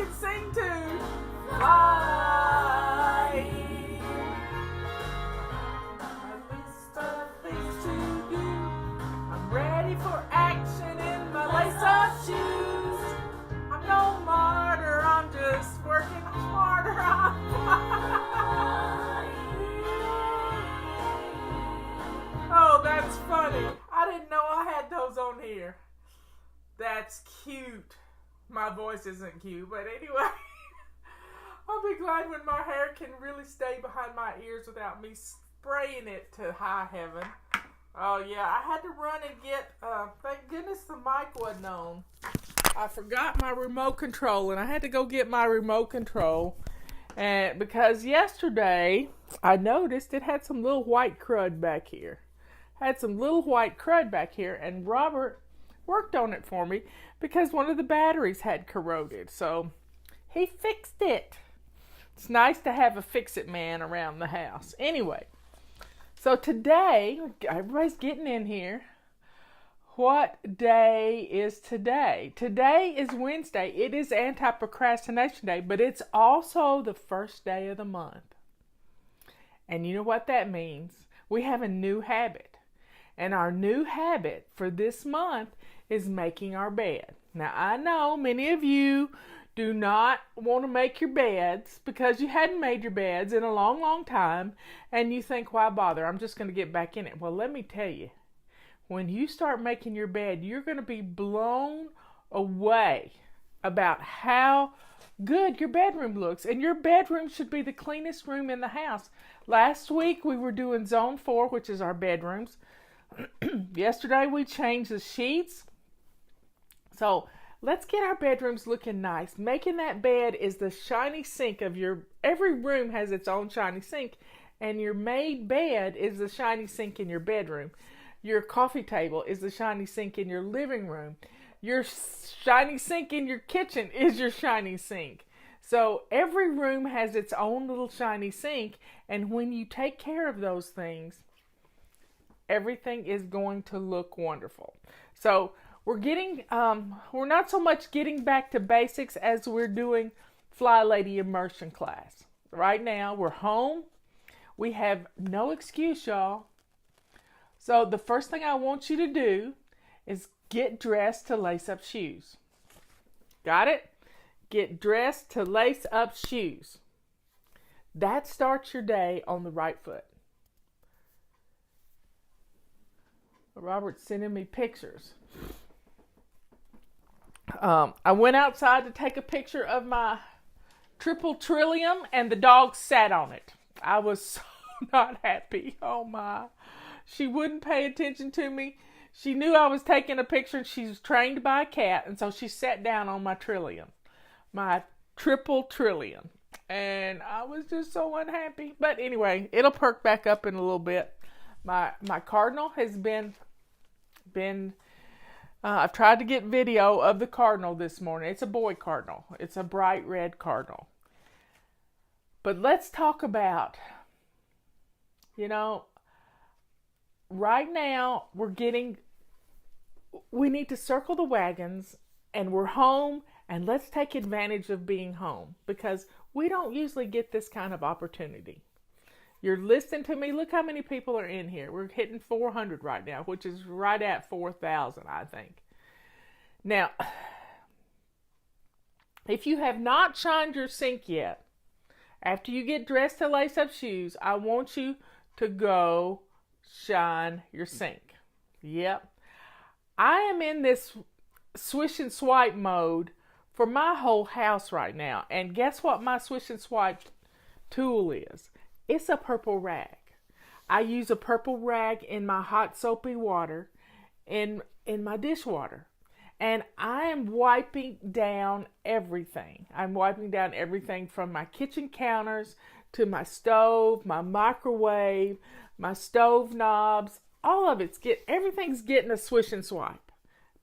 can sing to. Fly. A list of things to do. I'm ready for action in my lace-up shoes. I'm no martyr, I'm just working harder. Oh, that's funny. I didn't know I had those on here. That's cute. My voice isn't cute, but anyway. I'll be glad when my hair can really stay behind my ears without me spraying it to high heaven. Oh yeah, I had to run and get, thank goodness the mic wasn't on. I forgot my remote control and I had to go get my remote control. And because yesterday I noticed it had some little white crud back here. And Robert worked on it for me because one of the batteries had corroded. So he fixed it. It's nice to have a fix-it man around the house. Anyway, so today, everybody's getting in here. What day is today? Today is Wednesday. It is anti-procrastination day, but it's also the first day of the month. And you know what that means? We have a new habit. And our new habit for this month is making our bed. Now, I know many of you do not want to make your beds because you hadn't made your beds in a long, long time. And you think, why bother? I'm just going to get back in it. Well, let me tell you, when you start making your bed, you're going to be blown away about how good your bedroom looks. And your bedroom should be the cleanest room in the house. Last week, we were doing Zone 4, which is our bedrooms. Yesterday we changed the sheets. So let's get our bedrooms looking nice. Making that bed is the shiny sink of every room has its own shiny sink, and your made bed is the shiny sink in your bedroom. Your coffee table is the shiny sink in your living room. Your shiny sink in your kitchen is your shiny sink. So every room has its own little shiny sink, and when you take care of those things, everything is going to look wonderful. So we're not so much getting back to basics as we're doing Fly Lady immersion class. Right now, we're home. We have no excuse, y'all. So the first thing I want you to do is get dressed to lace up shoes. Got it? Get dressed to lace up shoes. That starts your day on the right foot. Robert's sending me pictures. I went outside to take a picture of my triple trillium and the dog sat on it. I was so not happy. Oh my. She wouldn't pay attention to me. She knew I was taking a picture and she's trained by a cat, and so she sat down on my trillium. My triple trillium. And I was just so unhappy. But anyway, it'll perk back up in a little bit. My cardinal has been I've tried to get video of the cardinal this morning. It's a boy cardinal. It's a bright red cardinal. But let's talk about, right now we need to circle the wagons, and we're home, and let's take advantage of being home because we don't usually get this kind of opportunity. You're listening to me. Look how many people are in here. We're hitting 400 right now, which is right at 4,000, I think. Now, if you have not shined your sink yet, after you get dressed to lace up shoes, I want you to go shine your sink. Yep. I am in this swish and swipe mode for my whole house right now. And guess what my swish and swipe tool is? It's a purple rag. I use a purple rag in my hot soapy water in my dishwater. And I am wiping down everything. I'm wiping down everything from my kitchen counters to my stove, my microwave, my stove knobs. All of everything's getting a swish and swipe.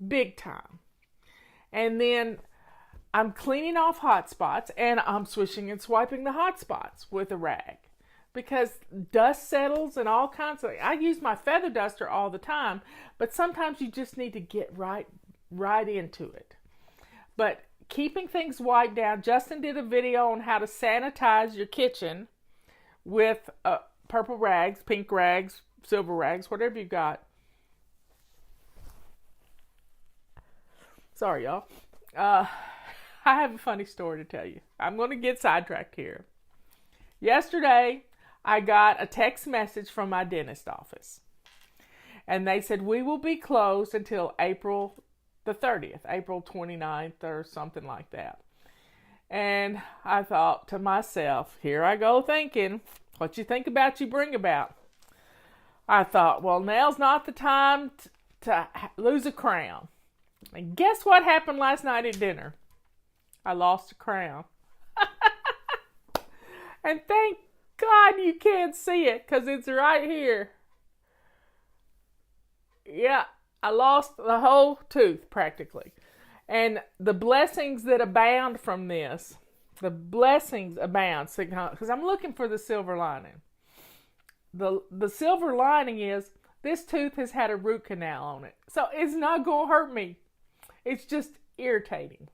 Big time. And then I'm cleaning off hot spots and I'm swishing and swiping the hot spots with a rag. Because dust settles and all kinds of... I use my feather duster all the time, but sometimes you just need to get right into it. But keeping things wiped down. Justin did a video on how to sanitize your kitchen with purple rags, pink rags, silver rags, whatever you got. Sorry, y'all. I have a funny story to tell you. I'm going to get sidetracked here. Yesterday, I got a text message from my dentist office. And they said, we will be closed until April the 30th, April 29th or something like that. And I thought to myself, here I go thinking, what you think about, you bring about. I thought, well, now's not the time to lose a crown. And guess what happened last night at dinner? I lost a crown. And thank God you can't see it because it's right here. Yeah, I lost the whole tooth practically. And the blessings that abound from this, the blessings abound, because I'm looking for the silver lining. The silver lining is this tooth has had a root canal on it. So it's not going to hurt me. It's just irritating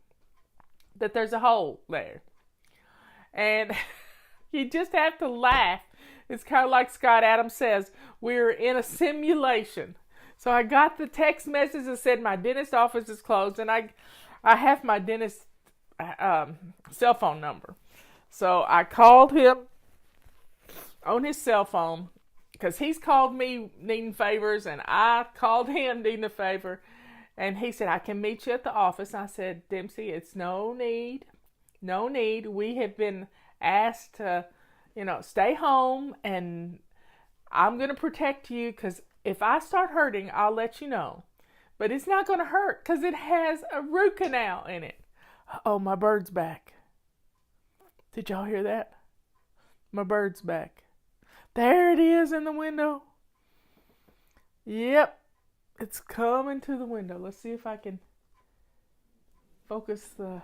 that there's a hole there. And you just have to laugh. It's kind of like Scott Adams says, we're in a simulation. So I got the text message that said my dentist office is closed, and I have my dentist cell phone number. So I called him on his cell phone because he's called me needing favors, and I called him needing a favor. And he said, I can meet you at the office. I said, Dempsey, it's no need. No need. We have been asked to, stay home, and I'm going to protect you because if I start hurting, I'll let you know. But it's not going to hurt because it has a root canal in it. Oh, my bird's back. Did y'all hear that? My bird's back. There it is in the window. Yep. It's coming to the window. Let's see if I can focus the...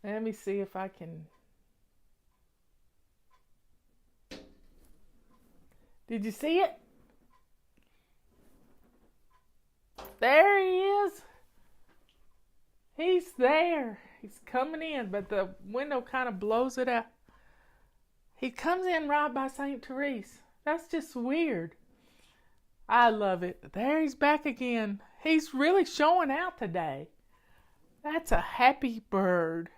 Let me see if I can... Did you see it? There he is. He's there. He's coming in, but the window kind of blows it out. He comes in right by St. Therese. That's just weird. I love it. There he's back again. He's really showing out today. That's a happy bird.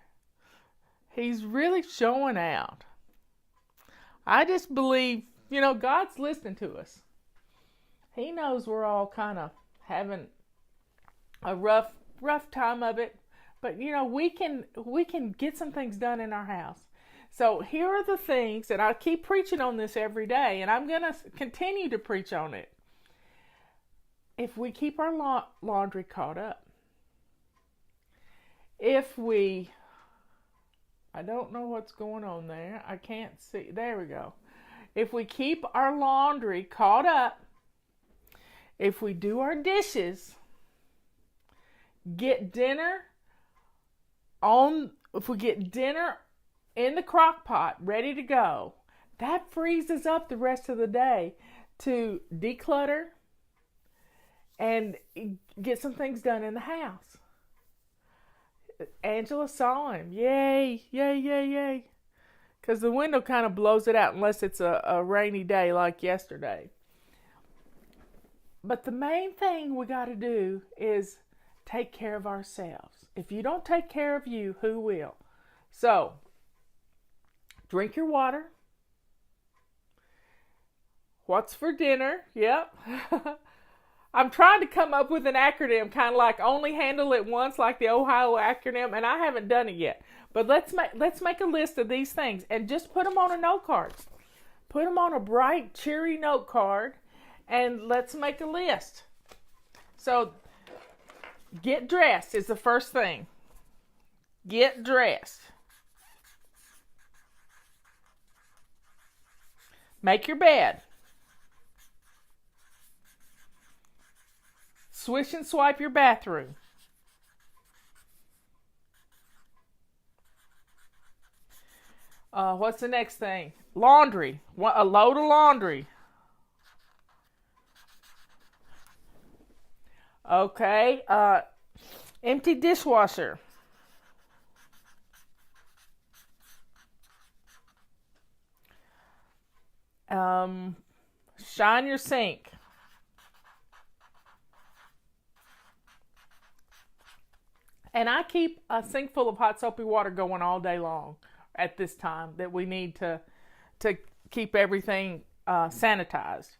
He's really showing out. I just believe, God's listening to us. He knows we're all kind of having a rough time of it. But, we can get some things done in our house. So here are the things, and I keep preaching on this every day, and I'm going to continue to preach on it. If we keep our laundry caught up, I don't know what's going on there. I can't see. There we go. If we keep our laundry caught up, if we do our dishes, if we get dinner in the crock pot ready to go, that frees us up the rest of the day to declutter and get some things done in the house. Angela saw him. Yay, yay, yay, yay. Because the window kind of blows it out unless it's a rainy day like yesterday. But the main thing we got to do is take care of ourselves. If you don't take care of you, who will? So, drink your water. What's for dinner? Yep. I'm trying to come up with an acronym, kind of like only handle it once, like the Ohio acronym, and I haven't done it yet. But let's make a list of these things and just put them on a note card. Put them on a bright, cheery note card, and let's make a list. So, get dressed is the first thing. Get dressed. Make your bed. Swish and swipe your bathroom. What's the next thing? Laundry. A load of laundry. Okay. Empty dishwasher. Um, Shine your sink. And I keep a sink full of hot soapy water going all day long at this time that we need to keep everything sanitized.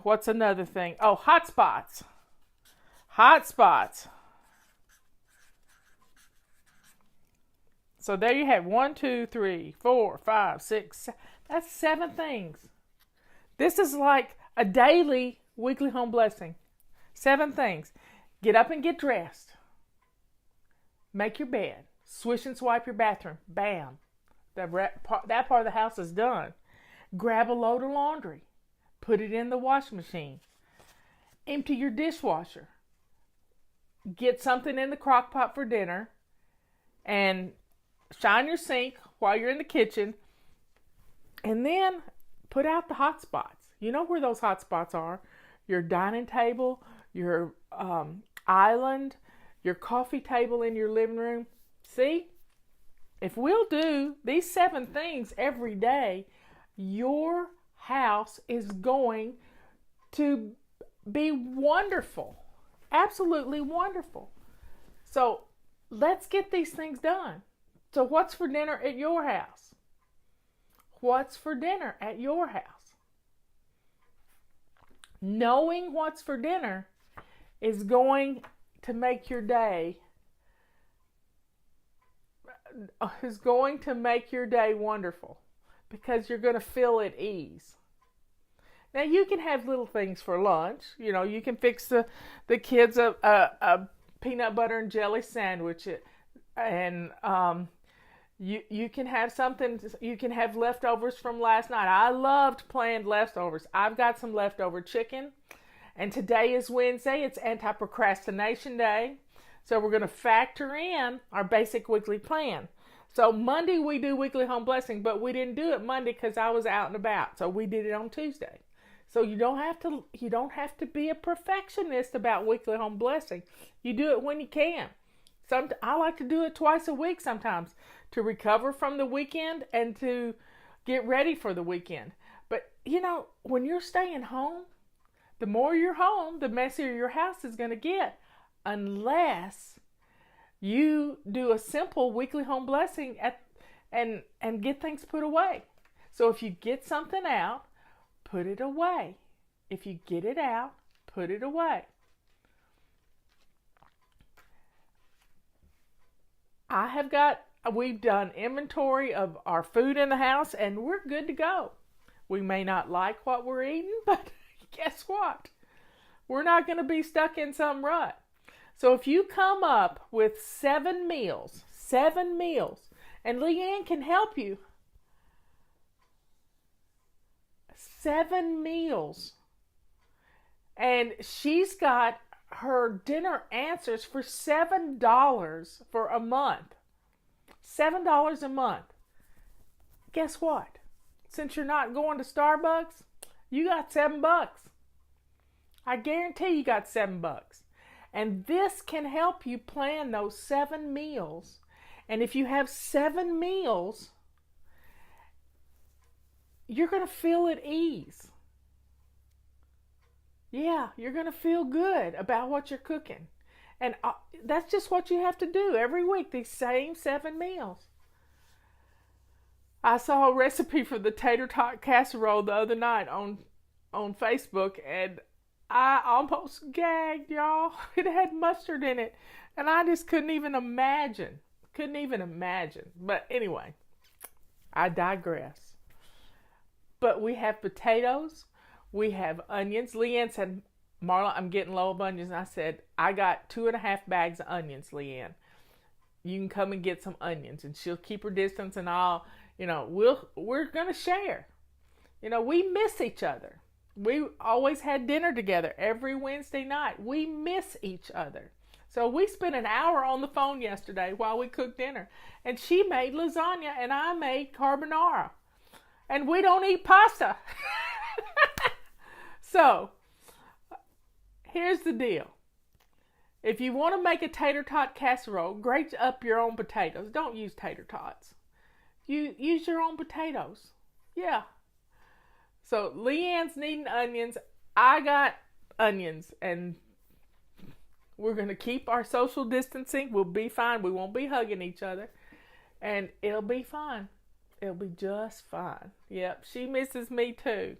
What's another thing? Oh, hot spots. Hot spots. So there you have 1, 2, 3, 4, 5, 6. That's 7 things. This is like a daily weekly home blessing. 7 things. Get up and get dressed. Make your bed. Swish and swipe your bathroom. Bam. That part of the house is done. Grab a load of laundry. Put it in the washing machine. Empty your dishwasher. Get something in the crock pot for dinner. And shine your sink while you're in the kitchen. And then put out the hot spots. You know where those hot spots are. Your dining table, your island, your coffee table in your living room. See? If we'll do these 7 things every day, your house is going to be wonderful. Absolutely wonderful. So let's get these things done. So what's for dinner at your house? What's for dinner at your house? Knowing what's for dinner is going to make your day wonderful because you're going to feel at ease. Now you can have little things for lunch. You know, you can fix the kids a peanut butter and jelly sandwich, and you can have something. You can have leftovers from last night. I loved planned leftovers. I've got some leftover chicken, and today is Wednesday. It's anti-procrastination day. So we're going to factor in our basic weekly plan. So Monday we do weekly home blessing, but we didn't do it Monday because I was out and about. So we did it on Tuesday. So you don't have to be a perfectionist about weekly home blessing. You do it when you can. I like to do it twice a week sometimes to recover from the weekend and to get ready for the weekend. But you know, when you're staying home, the more you're home, the messier your house is going to get. Unless you do a simple weekly home blessing and get things put away. So if you get something out, put it away. If you get it out, put it away. We've done inventory of our food in the house and we're good to go. We may not like what we're eating, but guess what? We're not going to be stuck in some rut. So if you come up with 7 meals, and Leanne can help you. 7 meals. And she's got her dinner answers for $7 for a month. $7 a month. Guess what? Since you're not going to Starbucks, you got $7. I guarantee you got $7. And this can help you plan those 7 meals. And if you have 7 meals, you're going to feel at ease. Yeah, you're going to feel good about what you're cooking. And that's just what you have to do every week, these same 7 meals. I saw a recipe for the tater tot casserole the other night on Facebook, and I almost gagged, y'all. It had mustard in it, and I just couldn't even imagine. But anyway, I digress. But we have potatoes. We have onions. Leanne said, Marla, I'm getting low of onions. And I said, I got 2.5 bags of onions, Leanne. You can come and get some onions. And she'll keep her distance, and we're going to share. We miss each other. We always had dinner together every Wednesday night. We miss each other. So we spent an hour on the phone yesterday while we cooked dinner. And she made lasagna and I made carbonara. And we don't eat pasta. So, here's the deal. If you want to make a tater tot casserole, grate up your own potatoes. Don't use tater tots. You use your own potatoes. Yeah. So Leanne's needing onions. I got onions, and we're going to keep our social distancing. We'll be fine. We won't be hugging each other, and it'll be fine. It'll be just fine. Yep, she misses me too.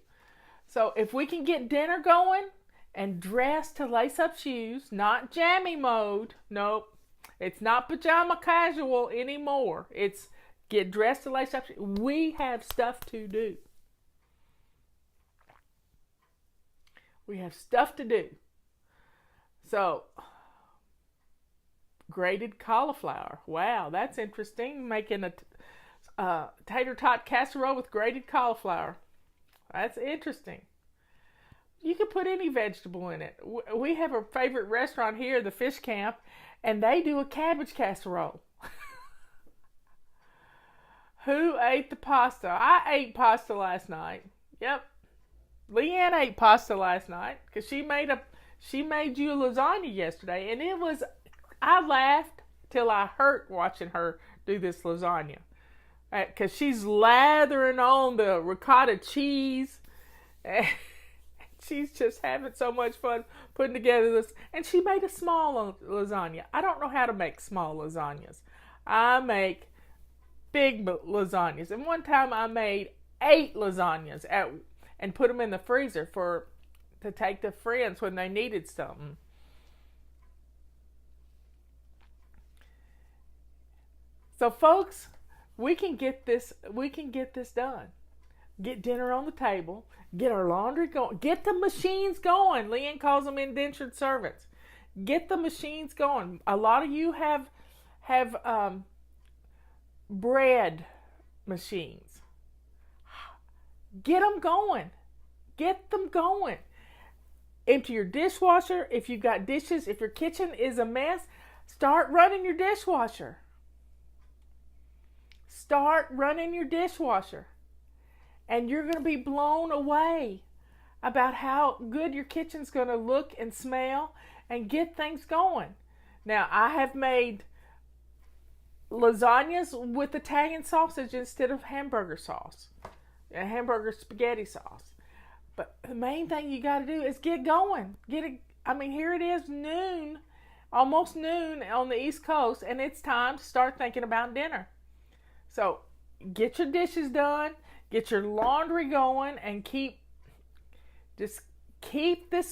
So if we can get dinner going and dress to lace up shoes, not jammy mode. Nope. It's not pajama casual anymore. It's get dressed to lace up shoes. We have stuff to do. We have stuff to do. So, grated cauliflower. Wow, that's interesting. Making a tater tot casserole with grated cauliflower. That's interesting. You can put any vegetable in it. We have a favorite restaurant here, the Fish Camp, and they do a cabbage casserole. Who ate the pasta? I ate pasta last night. Yep. Leanne ate pasta last night because she made you a lasagna yesterday, and I laughed till I hurt watching her do this lasagna because she's lathering on the ricotta cheese, and she's just having so much fun putting together this. And she made a small lasagna. I don't know how to make small lasagnas. I make big lasagnas, and one time I made 8 lasagnas and put them in the freezer to take to friends when they needed something. So folks, we can get this done. Get dinner on the table, get our laundry going, get the machines going. Leanne calls them indentured servants. Get the machines going. A lot of you have bread machines. Get them going. Get them going. Empty your dishwasher. If you've got dishes, if your kitchen is a mess, start running your dishwasher. Start running your dishwasher. And you're going to be blown away about how good your kitchen's going to look and smell and get things going. Now, I have made lasagnas with Italian sausage instead of hamburger sauce. Hamburger spaghetti sauce. But the main thing you got to do is get going. Here it is noon, almost noon on the East Coast, and it's time to start thinking about dinner. So get your dishes done, get your laundry going, and keep this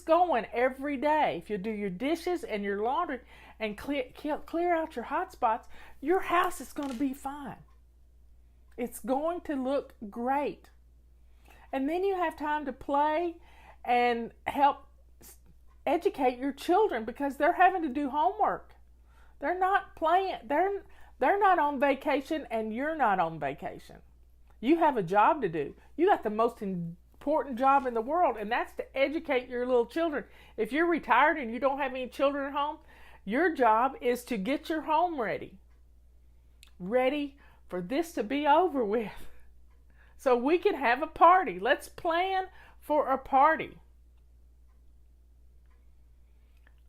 going every day. If you do your dishes and your laundry and clear out your hot spots, your house is going to be fine. It's going to look great. And then you have time to play and help educate your children because they're having to do homework. They're not playing. They're not on vacation, and you're not on vacation. You have a job to do. You got the most important job in the world, and that's to educate your little children. If you're retired and you don't have any children at home, your job is to get your home ready for this to be over with. So we can have a party. Let's plan for a party.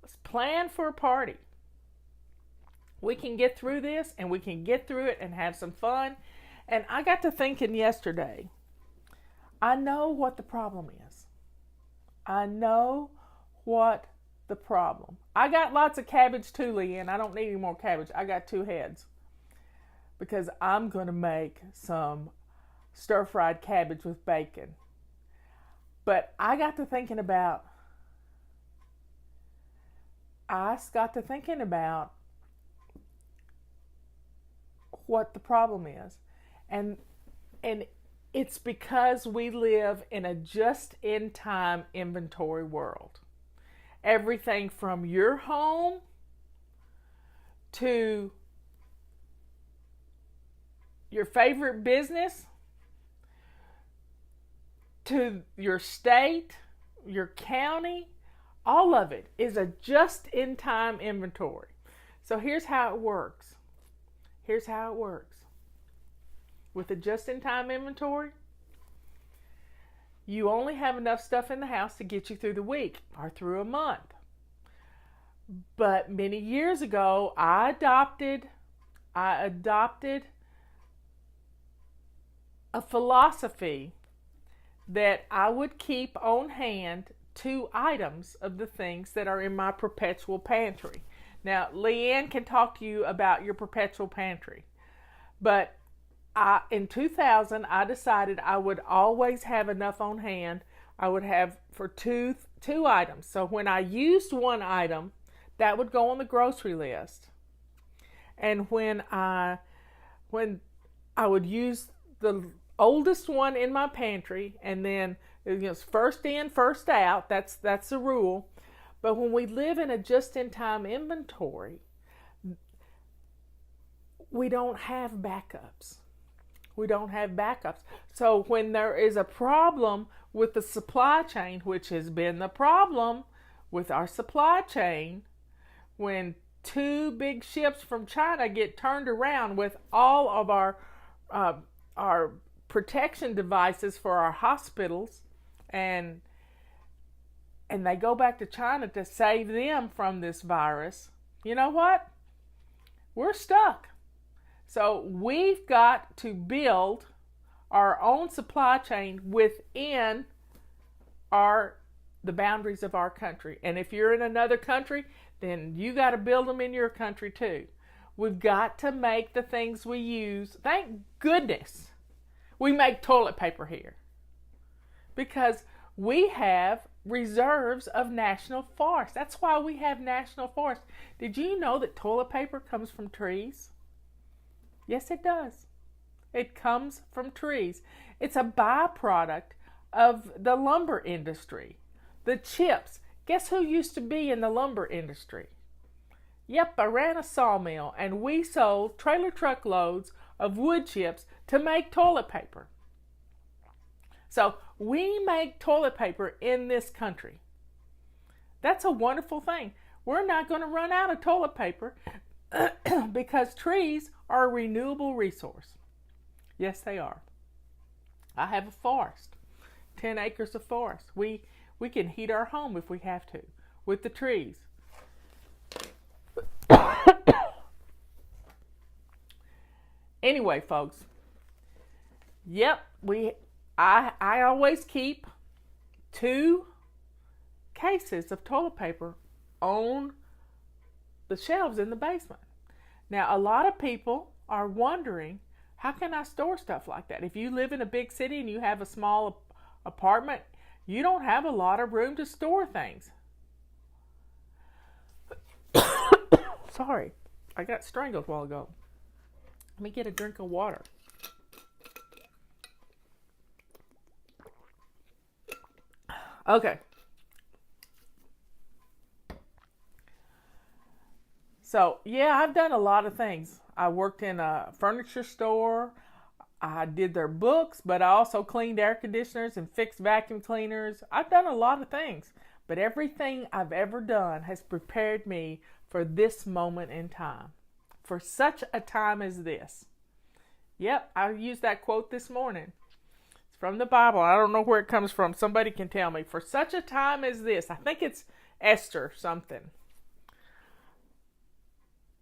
Let's plan for a party. We can get through this, and we can get through it and have some fun. And I got to thinking yesterday, I know what the problem is. I know what the problem. I got lots of cabbage too, Leanne. I don't need any more cabbage. I got 2 heads. Because I'm going to make some stir-fried cabbage with bacon. But I got to thinking about what the problem is. And it's because we live in a just-in-time inventory world. Everything from your home to your favorite business to your state, your county, all of it is a just-in-time inventory. So here's how it works. With a just-in-time inventory, you only have enough stuff in the house to get you through the week or through a month. But many years ago, I adopted a philosophy that I would keep on hand 2 items of the things that are in my perpetual pantry. Now, Leanne can talk to you about your perpetual pantry, but in 2000, I decided I would always have enough on hand. I would have for two items. So when I used one item, that would go on the grocery list. And when I would use the oldest one in my pantry, and then first in, first out. That's the rule. But when we live in a just-in-time inventory, we don't have backups. We don't have backups. So when there is a problem with the supply chain, which has been the problem with our supply chain, when 2 big ships from China get turned around with all of our protection devices for our hospitals, and they go back to China to save them from this virus, you know what? We're stuck. So we've got to build our own supply chain within the boundaries of our country. And if you're in another country, then you got to build them in your country too. We've got to make the things we use. Thank goodness we make toilet paper here, because we have reserves of national forests. That's why we have national forests. Did you know that toilet paper comes from trees? Yes, it does. It comes from trees. It's a byproduct of the lumber industry. The chips. Guess who used to be in the lumber industry? Yep, I ran a sawmill, and we sold trailer truckloads of wood chips to make toilet paper. So we make toilet paper in this country. That's a wonderful thing. We're not going to run out of toilet paper because trees are a renewable resource. Yes, they are. I have a forest, 10 acres of forest. We can heat our home if we have to with the trees. Anyway, folks. Yep, I always keep 2 cases of toilet paper on the shelves in the basement. Now, a lot of people are wondering, how can I store stuff like that? If you live in a big city and you have a small apartment, you don't have a lot of room to store things. Sorry, I got strangled a while ago. Let me get a drink of water. Okay. So, yeah, I've done a lot of things. I worked in a furniture store. I did their books, but I also cleaned air conditioners and fixed vacuum cleaners. I've done a lot of things, but everything I've ever done has prepared me for this moment in time, for such a time as this. Yep, I used that quote this morning. It's from the Bible. I don't know where it comes from. Somebody can tell me. For such a time as this. I think it's Esther something.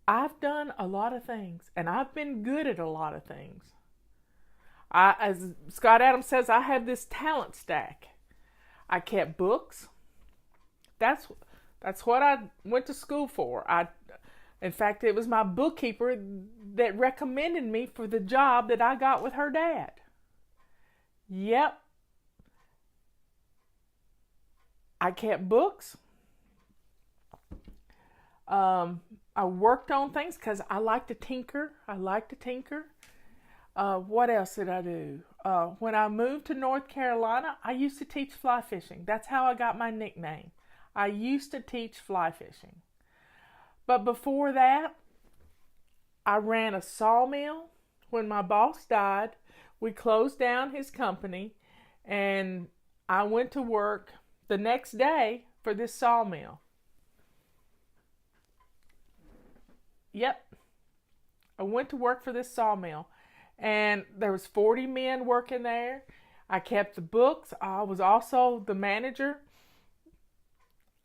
I've done a lot of things, and I've been good at a lot of things. As Scott Adams says, I have this talent stack. I kept books. That's what I went to school for. In fact, it was my bookkeeper that recommended me for the job that I got with her dad. Yep. I kept books. I worked on things because I like to tinker. What else did I do? When I moved to North Carolina, I used to teach fly fishing. That's how I got my nickname. I used to teach fly fishing. But before that, I ran a sawmill. When my boss died, we closed down his company, and I went to work the next day for this sawmill. Yep. I went to work for this sawmill, and there was 40 men working there. I kept the books. I was also the manager.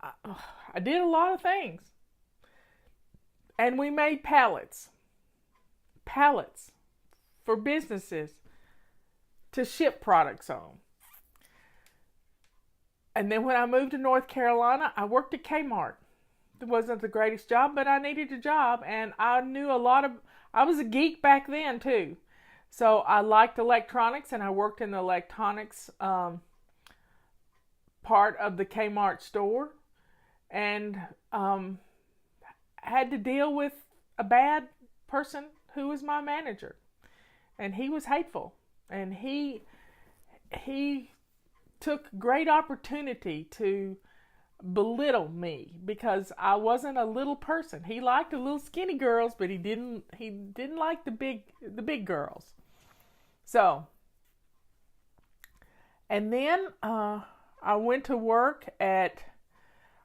I did a lot of things. And we made pallets for businesses to ship products on. And then when I moved to North Carolina, I worked at Kmart. It wasn't the greatest job, but I needed a job, and I was a geek back then too. So I liked electronics, and I worked in the electronics part of the Kmart store, and had to deal with a bad person who was my manager, and he was hateful, and he took great opportunity to belittle me because I wasn't a little person. He liked the little skinny girls, but he didn't like the big girls. So, and then I went to work at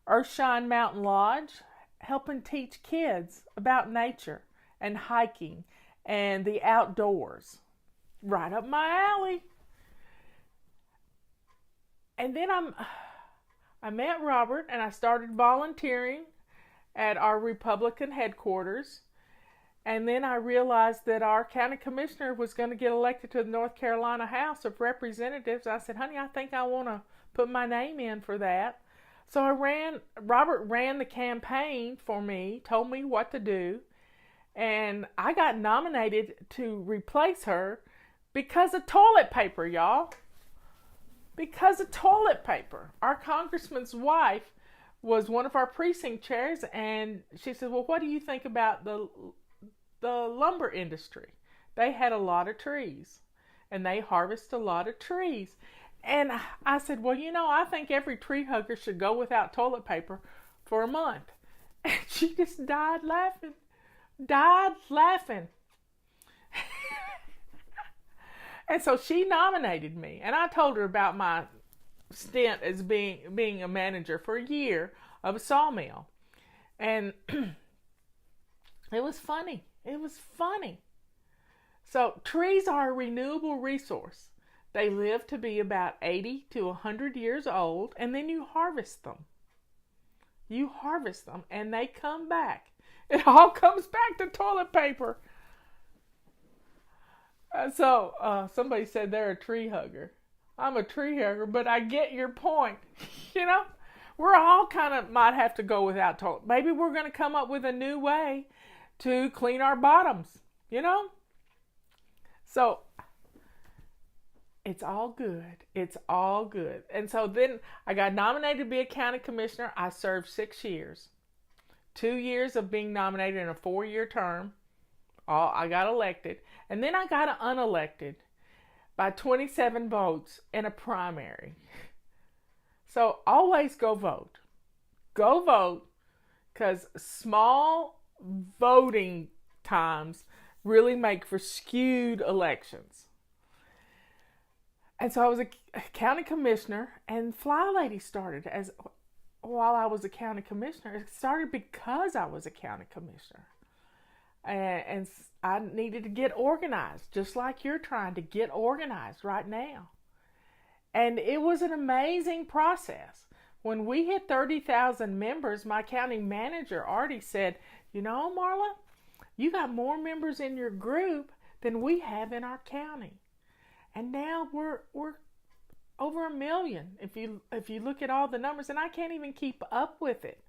Earthshine Mountain Lodge, helping teach kids about nature and hiking and the outdoors. Right up my alley. And then I met Robert, and I started volunteering at our Republican headquarters. And then I realized that our county commissioner was going to get elected to the North Carolina House of Representatives. I said, honey, I think I want to put my name in for that. So Robert ran the campaign for me, told me what to do, and I got nominated to replace her because of toilet paper, y'all. Because of toilet paper. Our congressman's wife was one of our precinct chairs, and she said, well, what do you think about the lumber industry? They had a lot of trees, and they harvest a lot of trees. And I said, well, I think every tree hugger should go without toilet paper for a month. And she just died laughing. And so she nominated me, and I told her about my stint as being a manager for a year of a sawmill. And it was funny. So trees are a renewable resource. They live to be about 80 to 100 years old, and then you harvest them. And they come back. It all comes back to toilet paper. So somebody said they're a tree hugger. I'm a tree hugger, but I get your point. We're all kind of might have to go without toilet. Maybe we're going to come up with a new way to clean our bottoms, So it's all good. And so then I got nominated to be a county commissioner. I served 6 years. 2 years of being nominated in a 4-year term. I got elected. And then I got unelected by 27 votes in a primary. So always go vote. Go vote, because small voting times really make for skewed elections. And so I was a county commissioner, and Fly Lady started while I was a county commissioner. It started because I was a county commissioner. And I needed to get organized, just like you're trying to get organized right now. And it was an amazing process. When we hit 30,000 members, my county manager already said, Marla, you got more members in your group than we have in our county. And now we're over 1 million if you look at all the numbers, and I can't even keep up with it.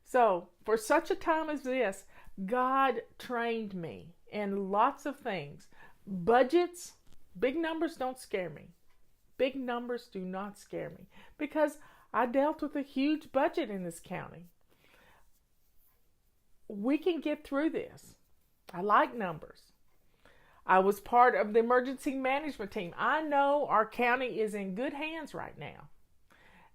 So for such a time as this, God trained me in lots of things. Budgets, big numbers don't scare me. Big numbers do not scare me, because I dealt with a huge budget in this county. We can get through this. I like numbers. I was part of the emergency management team. I know our county is in good hands right now.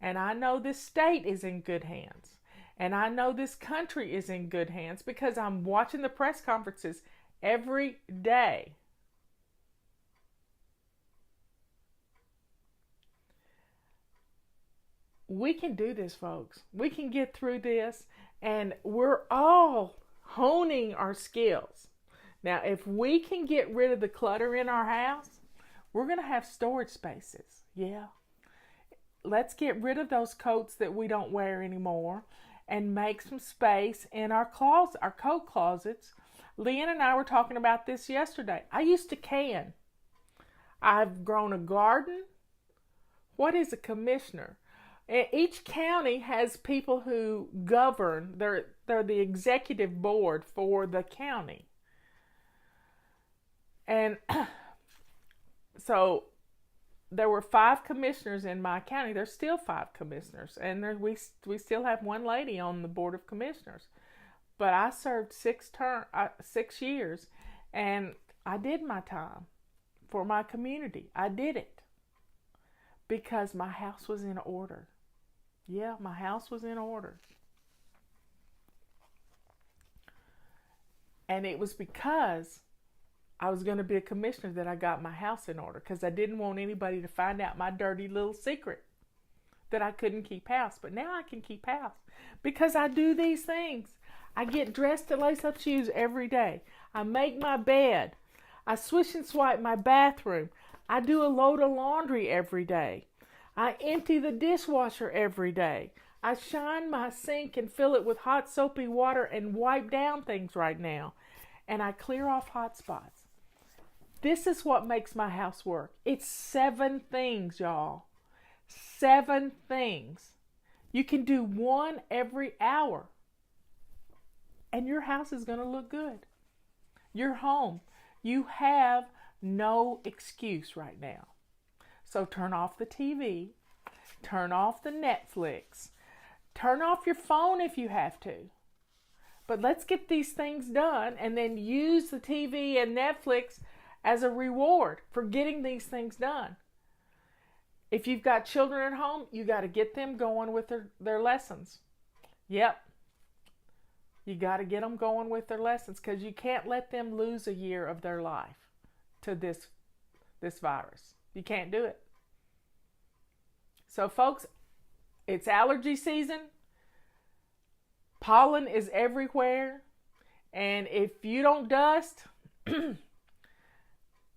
And I know this state is in good hands. And I know this country is in good hands because I'm watching the press conferences every day. We can do this, folks. We can get through this, and we're all honing our skills. Now, if we can get rid of the clutter in our house, we're going to have storage spaces. Yeah. let's get rid of those coats that we don't wear anymore and make some space in our closet, our coat closets. Leanne and I were talking about this yesterday. I used to can. I've grown a garden. What is a commissioner? Each county has people who govern. They're the executive board for the county. And so there were 5 commissioners in my county. There's still 5 commissioners. And we still have one lady on the board of commissioners. But I served 6 years, and I did my time for my community. I did it because my house was in order. Yeah, my house was in order. And it was because I was going to be a commissioner that I got my house in order, because I didn't want anybody to find out my dirty little secret that I couldn't keep house. But now I can keep house because I do these things. I get dressed to lace up shoes every day. I make my bed. I swish and swipe my bathroom. I do a load of laundry every day. I empty the dishwasher every day. I shine my sink and fill it with hot soapy water and wipe down things right now. And I clear off hot spots. This is what makes my house work. It's 7 things, y'all. 7 things. You can do one every hour. And your house is going to look good. Your home. You have no excuse right now. So turn off the TV. Turn off the Netflix. Turn off your phone if you have to. But let's get these things done and then use the TV and Netflix as a reward for getting these things done. If you've got children at home, you got to get them going with their lessons. Yep. You got to get them going with their lessons, because you can't let them lose a year of their life to this virus. You can't do it. So folks, it's allergy season. Pollen is everywhere. And if you don't dust,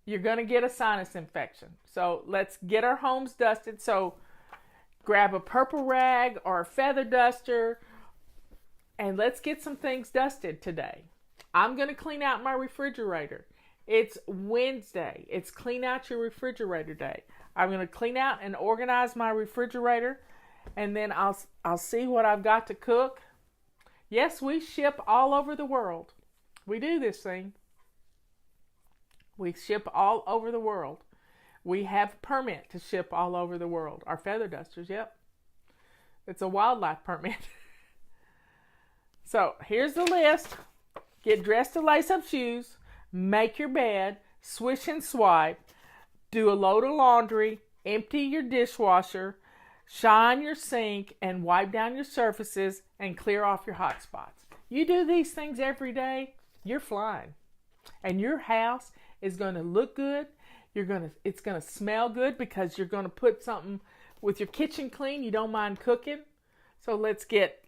you're going to get a sinus infection. So let's get our homes dusted. So grab a purple rag or a feather duster, and let's get some things dusted today. I'm going to clean out my refrigerator. It's Wednesday. It's clean out your refrigerator day. I'm going to clean out and organize my refrigerator, and then I'll see what I've got to cook. Yes, we ship all over the world. We do this thing. We ship all over the world. We have a permit to ship all over the world. Our feather dusters, yep. It's a wildlife permit. So here's the list. Get dressed to lace up shoes. Make your bed. Swish and swipe. Do a load of laundry. Empty your dishwasher. Shine your sink and wipe down your surfaces and clear off your hot spots. You do these things every day, you're flying. And your house is going to look good. It's going to smell good, because you're going to put something with your kitchen clean. You don't mind cooking. So let's get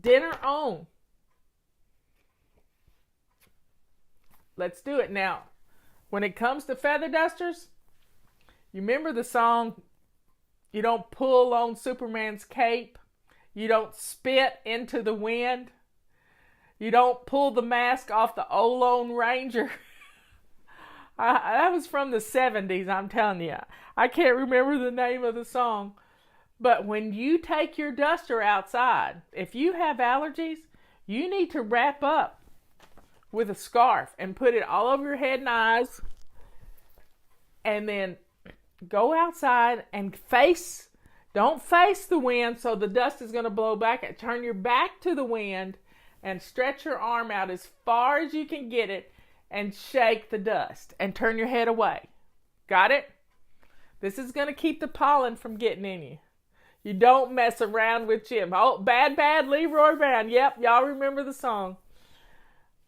dinner on. Let's do it. Now, when it comes to feather dusters, you remember the song, you don't pull on Superman's cape. You don't spit into the wind. You don't pull the mask off the old Lone Ranger. That was from the 70s, I'm telling you. I can't remember the name of the song. But when you take your duster outside, if you have allergies, you need to wrap up with a scarf and put it all over your head and eyes. And then go outside and don't face the wind, so the dust is going to blow back. Turn your back to the wind and stretch your arm out as far as you can get it and shake the dust and turn your head away. Got it? This is going to keep the pollen from getting in you. You don't mess around with Jim. Oh, bad, Leroy Brown. Yep, y'all remember the song.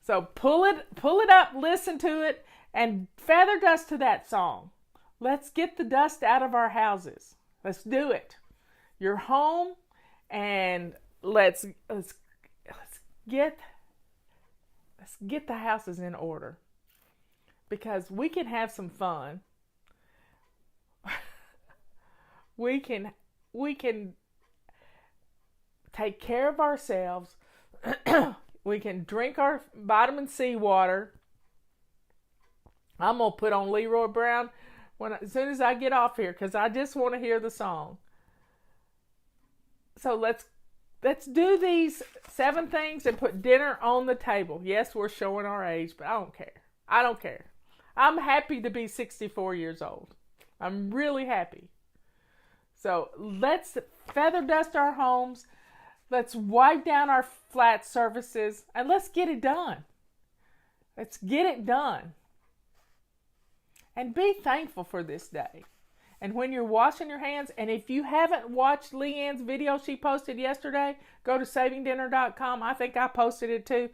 So pull it up, listen to it, and feather dust to that song. Let's get the dust out of our houses. Let's do it. You're home, and let's get the houses in order, because we can have some fun. We can can take care of ourselves. We can drink our vitamin C water. I'm going to put on Leroy Brown as soon as I get off here, because I just want to hear the song. So let's do these 7 things and put dinner on the table. Yes, we're showing our age, but I don't care. I don't care. I'm happy to be 64 years old. I'm really happy. So let's feather dust our homes. Let's wipe down our flat surfaces, and let's get it done. Let's get it done. And be thankful for this day. And when you're washing your hands, and if you haven't watched Leanne's video she posted yesterday, go to savingdinner.com. I think I posted it too,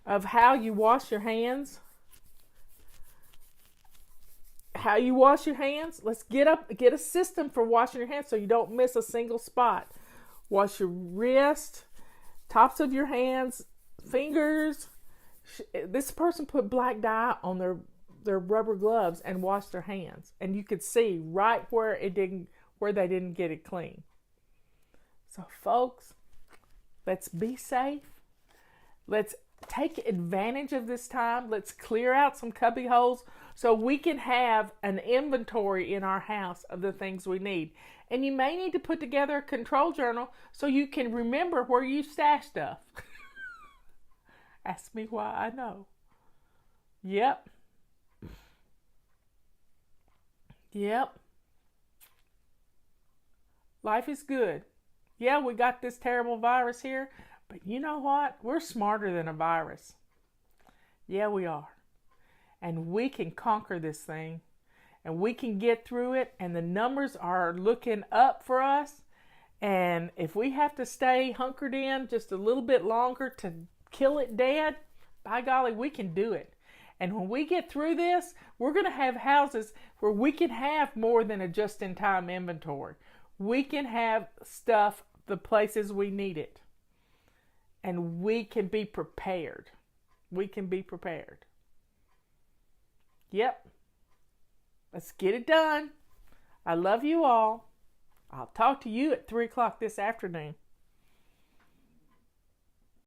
of how you wash your hands. How you wash your hands. Let's get a system for washing your hands so you don't miss a single spot. Wash your wrist, tops of your hands, fingers. This person put black dye on their rubber gloves and washed their hands, and you could see right where they didn't get it clean. So folks, let's be safe. Let's take advantage of this time. Let's clear out some cubby holes so we can have an inventory in our house of the things we need. And you may need to put together a control journal so you can remember where you stash stuff. Ask me why I know. Yep. Life is good. Yeah, we got this terrible virus here, but you know what? We're smarter than a virus. Yeah, we are. And we can conquer this thing, and we can get through it, and the numbers are looking up for us. And if we have to stay hunkered in just a little bit longer to kill it dead, by golly, we can do it. And when we get through this, we're going to have houses where we can have more than a just-in-time inventory. We can have stuff the places we need it. And we can be prepared. We can be prepared. Yep. Let's get it done. I love you all. I'll talk to you at 3 o'clock this afternoon.